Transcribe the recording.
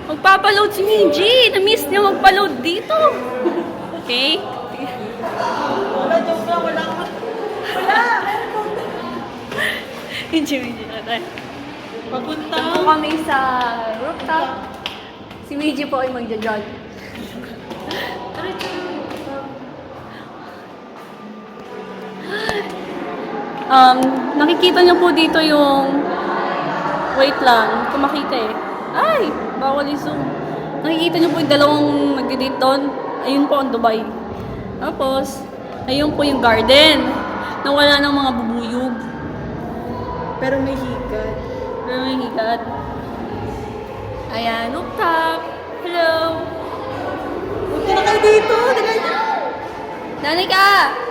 Magpapaload si Minji. Na-miss niya magpaload dito. Okay? Wala, joke lang. Wala. Minji na tayo. Papunta. Ito po kami sa rooftop. Si Minji po ay magja-jog. Nakikita niyo po dito yung... Wait lang, kung makita eh. Ay! Bawal i-zoom. Nakikita niyo po yung dalawang nag-date doon. Ayun po ang Dubai. Tapos, ayun po yung garden. Na wala ng mga bubuyog. Pero may higat. Pero may higat. Ayan, rooftop. Hello! Punta na kayo dito. Dali. Danica!